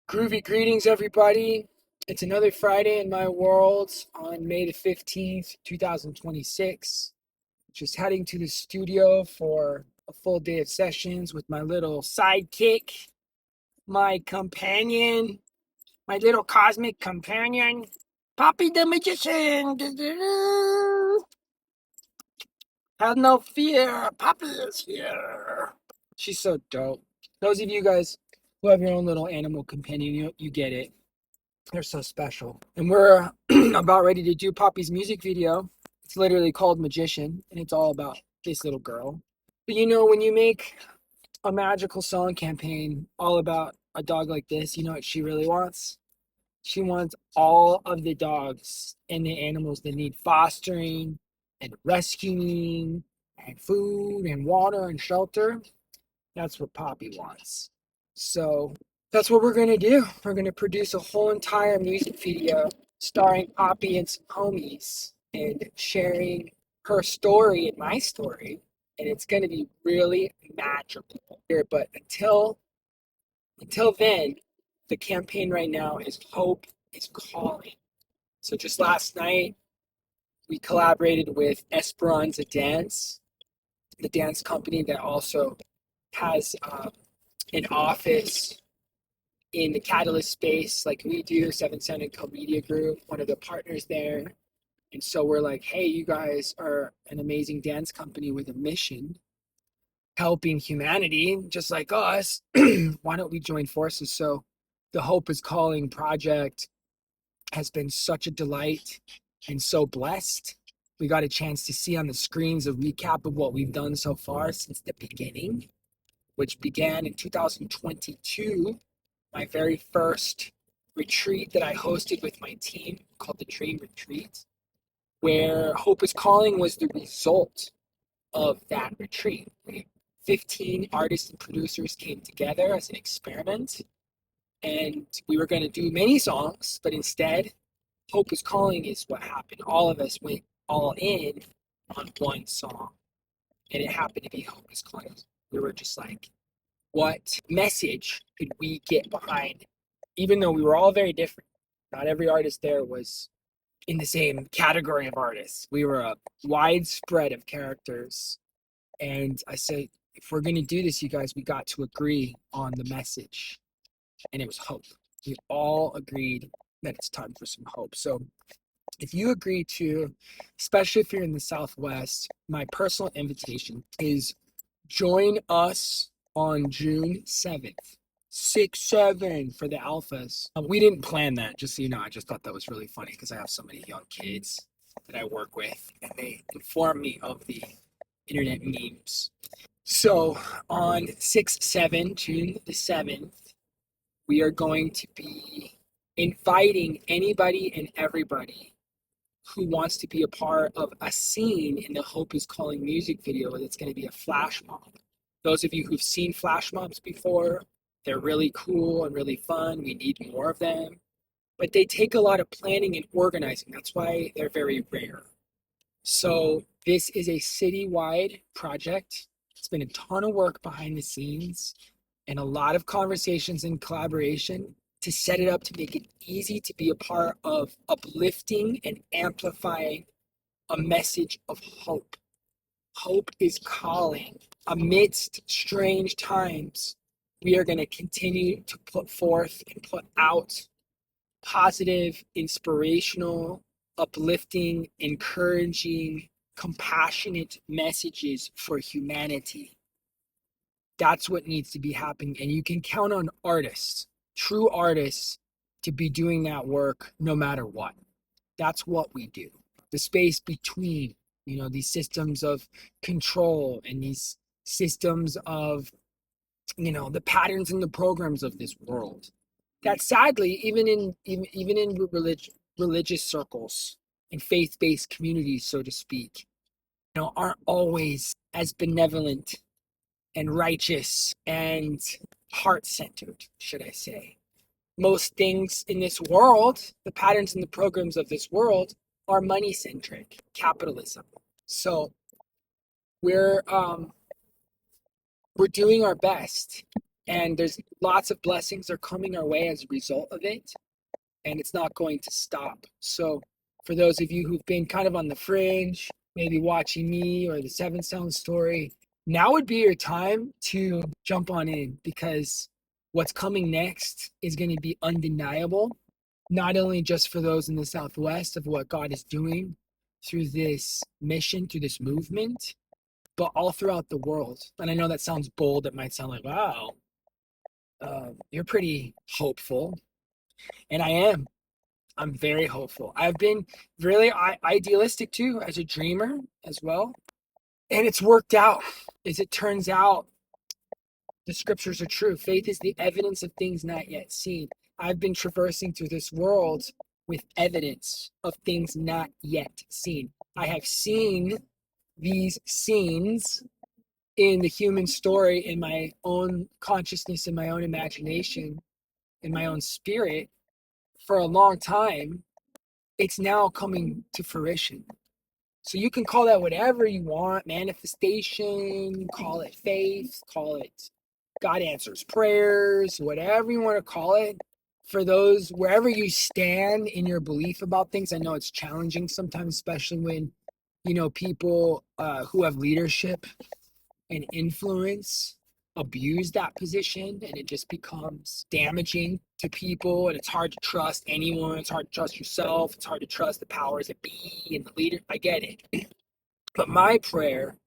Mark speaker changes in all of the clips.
Speaker 1: Groovy greetings, everybody. It's another Friday in my world on May the 15th, 2026. Just heading to the studio for a full day of sessions with my little sidekick, my companion, my little cosmic companion, Poppy the Magician. Have no fear, Poppy is here. She's so dope. Those of you guys who have your own little animal companion, you get it. They're so special. And we're about ready to do Poppy's music video. It's literally called Magician, and it's all about this little girl. But when you make a magical song campaign all about a dog like this, you know what she really wants? She wants all of the dogs and the animals that need fostering and rescuing and food and water and shelter. That's what Poppy wants. So that's what we're going to do. We're going to produce a whole entire music video starring Poppy and some homies and sharing her story and my story. And it's going to be really magical here. But until then, the campaign right now is Hope is Calling. So just last night, we collaborated with Esperanza Dance, the dance company that also has an office in the Catalyst space like we do, Seven Sound and Co Media Group, one of the partners there. And so we're like, hey, you guys are an amazing dance company with a mission, helping humanity just like us. Why don't we join forces? So the Hope is Calling project has been such a delight and so blessed. We got a chance to see on the screens a recap of what we've done so far since the beginning, which began in 2022, my very first retreat that I hosted with my team called the Dream Retreat, where Hope is Calling was the result of that retreat. 15 artists and producers came together as an experiment, and we were going to do many songs, but instead, Hope is Calling is what happened. All of us went all in on one song, and it happened to be Hope is Calling. We were just like, what message could we get behind? Even though we were all very different, not every artist there was in the same category of artists. We were a wide spread of characters. And I said, if we're going to do this, you guys, we got to agree on the message. And it was hope. We all agreed that it's time for some hope. So if you agree to, especially if you're in the Southwest, my personal invitation is join us on June 7th. 6-7 for the alphas. We didn't plan that, just so you know. I just thought that was really funny because I have so many young kids that I work with, and they inform me of the internet memes. So on 6-7, June the 7th, we are going to be inviting anybody and everybody who wants to be a part of a scene in the Hope is Calling music video that's going to be a flash mob. Those of you who've seen flash mobs before, they're really cool and really fun. We need more of them. But they take a lot of planning and organizing. That's why they're very rare. So this is a citywide project. It's been a ton of work behind the scenes and a lot of conversations and collaboration to set it up to make it easy to be a part of uplifting and amplifying a message of hope. Hope is calling. Amidst strange times, we are going to continue to put forth and put out positive, inspirational, uplifting, encouraging, compassionate messages for humanity. That's what needs to be happening. And you can count on artists, true artists, to be doing that work no matter what. That's what we do. The space between, these systems of control and these systems of, the patterns and the programs of this world. That sadly, even in religious circles and faith-based communities, so to speak, aren't always as benevolent and righteous and heart-centered, should I say. Most things in this world, the patterns and the programs of this world, are money-centric, capitalism. So we're doing our best And there's lots of blessings are coming our way as a result of it, and it's not going to stop. So for those of you who've been kind of on the fringe, maybe watching me or the Seven Sound story, now would be your time to jump on in, because what's coming next is going to be undeniable, not only just for those in the Southwest of what God is doing through this mission, through this movement, but all throughout the world. And I know that sounds bold. It might sound like, wow, you're pretty hopeful. And I am. I'm very hopeful. I've been really idealistic too, as a dreamer as well. And it's worked out. As it turns out, the scriptures are true. Faith is the evidence of things not yet seen. I've been traversing through this world with evidence of things not yet seen. I have seen these scenes in the human story, in my own consciousness, in my own imagination, in my own spirit for a long time. It's now coming to fruition. So you can call that whatever you want, manifestation, call it faith, call it God answers prayers, whatever you want to call it. For those, wherever you stand in your belief about things, I know it's challenging sometimes, especially when, people who have leadership and influence abuse that position, and it just becomes damaging to people, and it's hard to trust anyone. It's hard to trust yourself. It's hard to trust the powers that be and the leader. I get it. But my prayer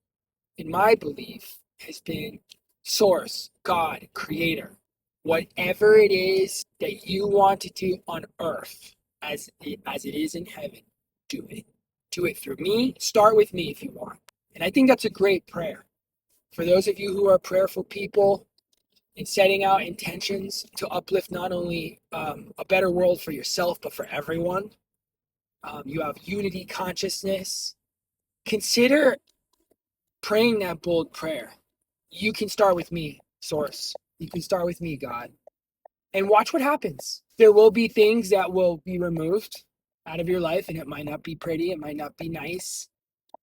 Speaker 1: and my belief has been source, God, creator, whatever it is that you want to do on earth as it is in heaven, do it. Do it through me. Start with me if you want. And I think that's a great prayer. For those of you who are prayerful people and setting out intentions to uplift not only a better world for yourself, but for everyone, you have unity consciousness, consider praying that bold prayer. You can start with me, Source. You can start with me, God. And watch what happens. There will be things that will be removed out of your life, and it might not be pretty. It might not be nice.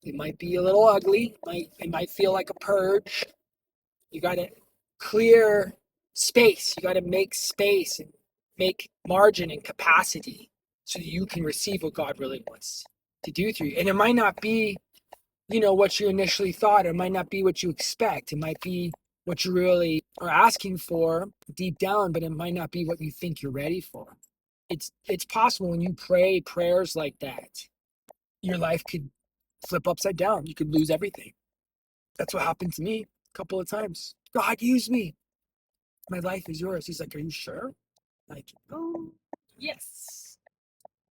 Speaker 1: It might be a little ugly. It might feel like a purge. You got to clear space. You got to make space and make margin and capacity so that you can receive what God really wants to do through you. And it might not be, what you initially thought. It might not be what you expect. It might be what you really are asking for deep down, but it might not be what you think you're ready for. It's possible when you pray prayers like that, your life could flip upside down. You could lose everything. That's what happened to me a couple of times. God, use me. My life is yours. He's like, are you sure? Like, oh, yes.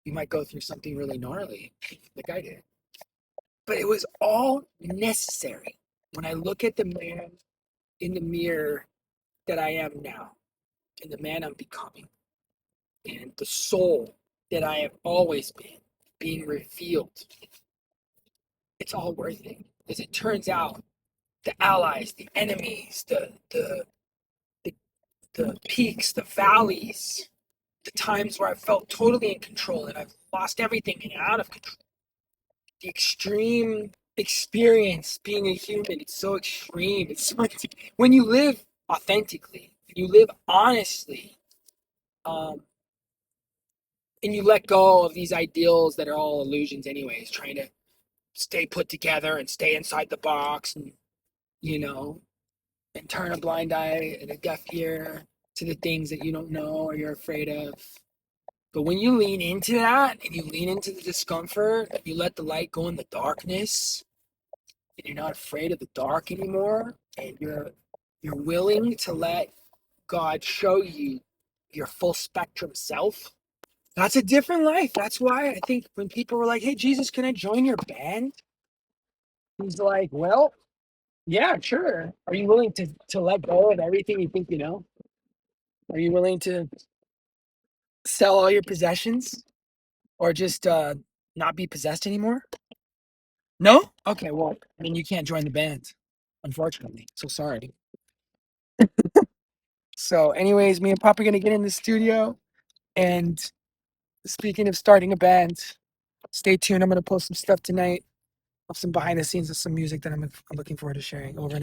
Speaker 1: You might go through something really gnarly, like I did. But it was all necessary. When I look at the man in the mirror that I am now, and the man I'm becoming, and the soul that I have always been being revealed, it's all worth it. As it turns out, the allies, the enemies, the peaks, the valleys, the times where I felt totally in control and I've lost everything and out of control. The extreme experience being a human, it's so extreme. It's so when you live authentically, you live honestly, and you let go of these ideals that are all illusions anyways, trying to stay put together and stay inside the box, and you know and turn a blind eye and a deaf ear to the things that you don't know or you're afraid of. But when you lean into that and you lean into the discomfort and you let the light go in the darkness, and you're not afraid of the dark anymore, and you're willing to let God show you your full spectrum self, that's a different life. That's why I think when people were like, hey, Jesus, can I join your band? He's like, well, yeah, sure. Are you willing to let go of everything you think you know? Are you willing to sell all your possessions, or just not be possessed anymore? No? Okay, well, I mean, you can't join the band, unfortunately. So sorry. So, anyways, me and Papa are gonna get in the studio. And speaking of starting a band, stay tuned. I'm gonna post some stuff tonight of some behind the scenes of some music that I'm looking forward to sharing. Over and out.